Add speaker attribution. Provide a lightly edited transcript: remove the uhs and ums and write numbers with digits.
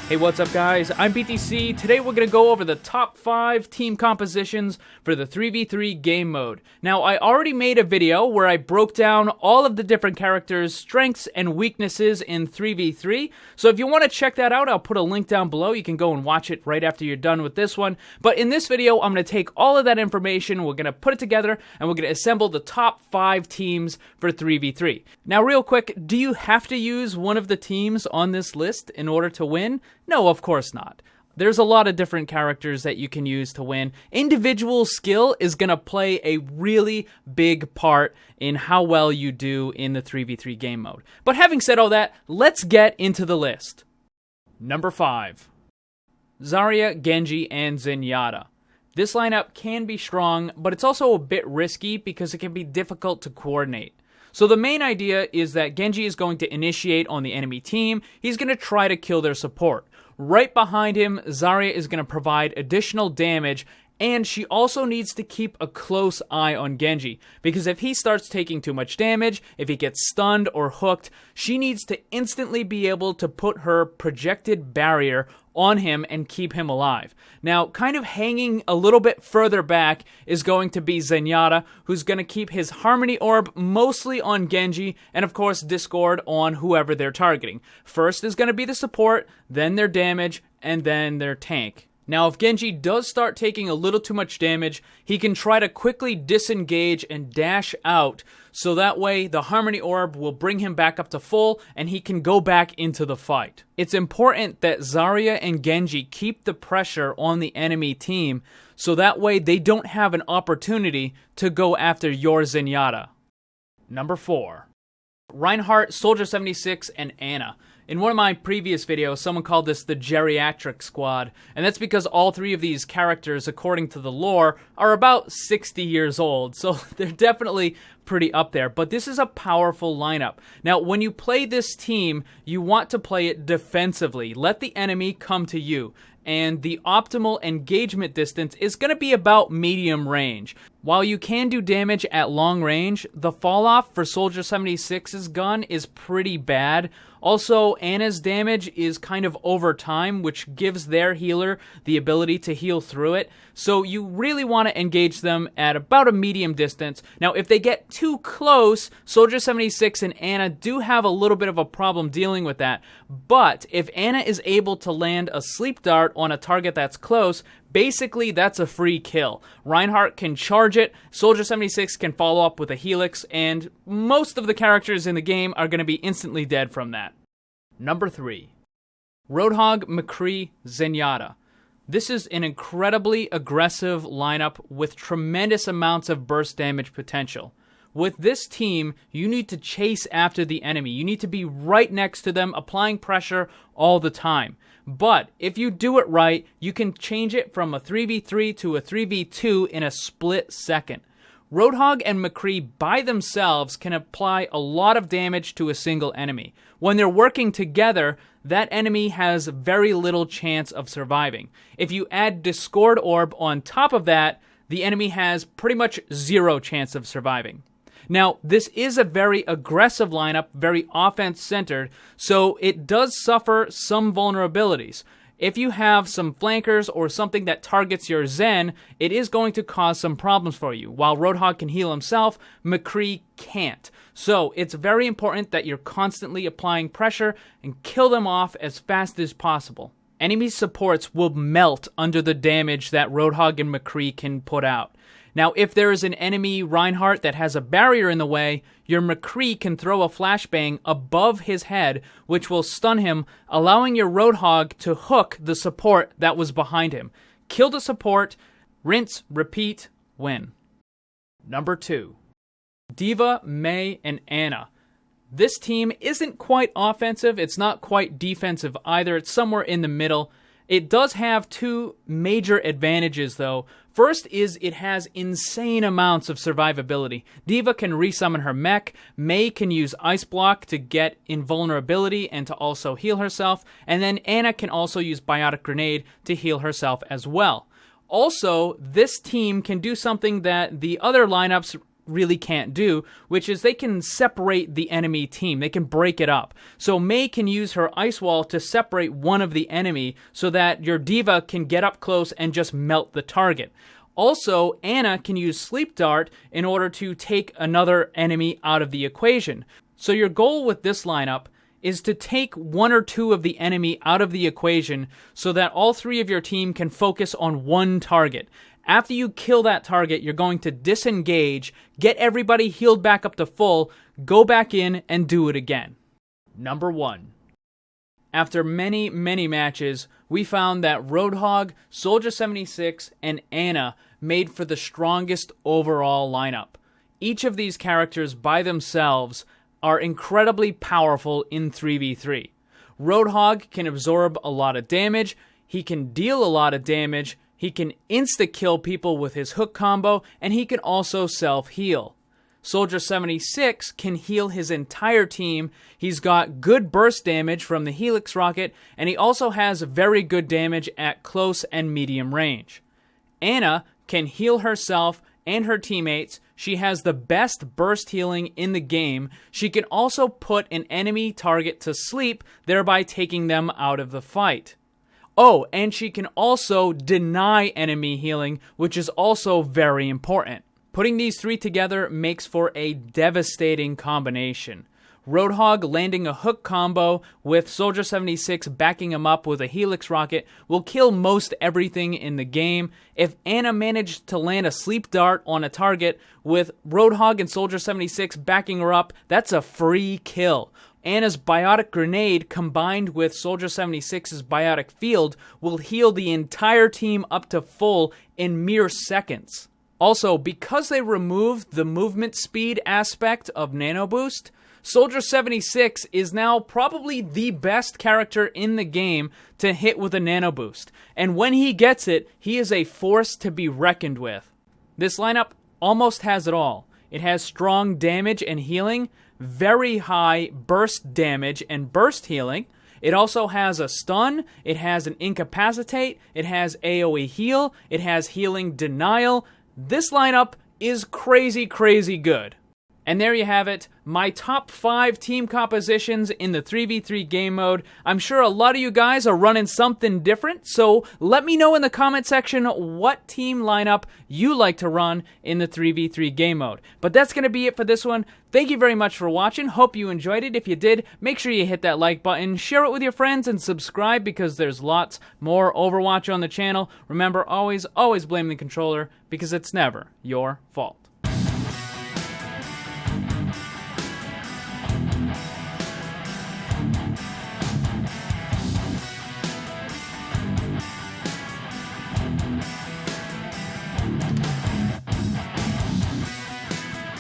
Speaker 1: Hey, what's up guys? I'm BTC. Today we're going to go over the top 5 team compositions for the 3v3 game mode. Now, I already made a video where I broke down all of the different characters' strengths and weaknesses in 3v3. So if you want to check that out, I'll put a link down below. You can go and watch it right after you're done with this one. But in this video, I'm going to take all of that information, we're going to put it together, and we're going to assemble the top 5 teams for 3v3. Now, real quick, do you have to use one of the teams on this list in order to win? No, of course not. There's a lot of different characters that you can use to win. Individual skill is going to play a really big part in how well you do in the 3v3 game mode. But having said all that, let's get into the list. Number 5. Zaria, Genji, and Zenyatta. This lineup can be strong, but it's also a bit risky because it can be difficult to coordinate. So the main idea is that Genji is going to initiate on the enemy team. He's going to try to kill their support. Right behind him, Zaria is going to provide additional damage, and she also needs to keep a close eye on Genji, because if he starts taking too much damage, if he gets stunned or hooked, she needs to instantly be able to put her projected barrier on him and keep him alive. Now, kind of hanging a little bit further back is going to be Zenyatta, who's going to keep his Harmony Orb mostly on Genji, and of course Discord on whoever they're targeting. First is going to be the support, then their damage, and then their tank. Now, if Genji does start taking a little too much damage, he can try to quickly disengage and dash out, so that way the Harmony Orb will bring him back up to full, and he can go back into the fight. It's important that Zaria and Genji keep the pressure on the enemy team, so that way they don't have an opportunity to go after your Zenyatta. Number 4. Reinhardt, Soldier 76, and Ana. In one of my previous videos, someone called this the geriatric squad, and that's because all 3 of these characters, according to the lore, are about 60 years old, so they're definitely pretty up there. But this is a powerful lineup. Now, when you play this team, you want to play it defensively. Let the enemy come to you, and the optimal engagement distance is going to be about medium range. While you can do damage at long range, the falloff for Soldier 76's gun is pretty bad. Also, Ana's damage is kind of over time, which gives their healer the ability to heal through it. So you really want to engage them at about a medium distance. Now, if they get too close, Soldier 76 and Ana do have a little bit of a problem dealing with that. But if Ana is able to land a sleep dart on a target that's close, basically that's a free kill. Reinhardt can charge it, Soldier 76 can follow up with a helix, and most of the characters in the game are going to be instantly dead from that. Number 3. Roadhog, Mccree, Zenyatta. This is an incredibly aggressive lineup with tremendous amounts of burst damage potential. With this team, you need to chase after the enemy. You need to be right next to them, applying pressure all the time. But if you do it right, you can change it from a 3v3 to a 3v2 in a split second. Roadhog and Mccree by themselves can apply a lot of damage to a single enemy. When they're working together, that enemy has very little chance of surviving. If you add Discord Orb on top of that, the enemy has pretty much 0 chance of surviving. Now, this is a very aggressive lineup, very offense-centered, so it does suffer some vulnerabilities. If you have some flankers or something that targets your Zen, it is going to cause some problems for you. While Roadhog can heal himself, Mccree can't. So it's very important that you're constantly applying pressure and kill them off as fast as possible. Enemy supports will melt under the damage that Roadhog and Mccree can put out. Now, if there is an enemy Reinhardt that has a barrier in the way, your Mccree can throw a flashbang above his head, which will stun him, allowing your Roadhog to hook the support that was behind him. Kill the support, rinse, repeat, win. Number 2. D.Va, Mei, and Ana. This team isn't quite offensive, it's not quite defensive either, it's somewhere in the middle. It does have 2 major advantages though. First is it has insane amounts of survivability. D.Va can resummon her mech, Mei can use Ice Block to get invulnerability and to also heal herself, and then Ana can also use Biotic Grenade to heal herself as well. Also, this team can do something that the other lineups really can't do, which is they can separate the enemy team. They can break it up. So Mei can use her ice wall to separate one of the enemy so that your diva can get up close and just melt the target. Also, Ana can use Sleep Dart in order to take another enemy out of the equation. So your goal with this lineup is to take one or two of the enemy out of the equation so that all three of your team can focus on one target. After you kill that target, you're going to disengage, get everybody healed back up to full, go back in, and do it again. Number 1. After many, many matches, we found that Roadhog, Soldier 76, and Ana made for the strongest overall lineup. Each of these characters by themselves are incredibly powerful in 3v3. Roadhog can absorb a lot of damage, he can deal a lot of damage, he can insta-kill people with his hook combo, and he can also self-heal. Soldier 76 can heal his entire team, he's got good burst damage from the Helix rocket, and he also has very good damage at close and medium range. Ana can heal herself and her teammates. She has the best burst healing in the game. She can also put an enemy target to sleep, thereby taking them out of the fight. Oh, and she can also deny enemy healing, which is also very important. Putting these three together makes for a devastating combination. Roadhog landing a hook combo with Soldier 76 backing him up with a Helix rocket will kill most everything in the game. If Ana managed to land a sleep dart on a target with Roadhog and Soldier 76 backing her up, that's a free kill. Ana's biotic grenade combined with Soldier 76's biotic field will heal the entire team up to full in mere seconds. Also, because they removed the movement speed aspect of Nano Boost, Soldier 76 is now probably the best character in the game to hit with a Nano Boost. And when he gets it, he is a force to be reckoned with. This lineup almost has it all. It has strong damage and healing, very high burst damage and burst healing. It also has a stun, it has an incapacitate, it has AoE heal, it has healing denial. This lineup is crazy, crazy good. And there you have it, my top 5 team compositions in the 3v3 game mode. I'm sure a lot of you guys are running something different, so let me know in the comment section what team lineup you like to run in the 3v3 game mode. But that's going to be it for this one. Thank you very much for watching. Hope you enjoyed it. If you did, make sure you hit that like button, share it with your friends, and subscribe because there's lots more Overwatch on the channel. Remember, always blame the controller because it's never your fault.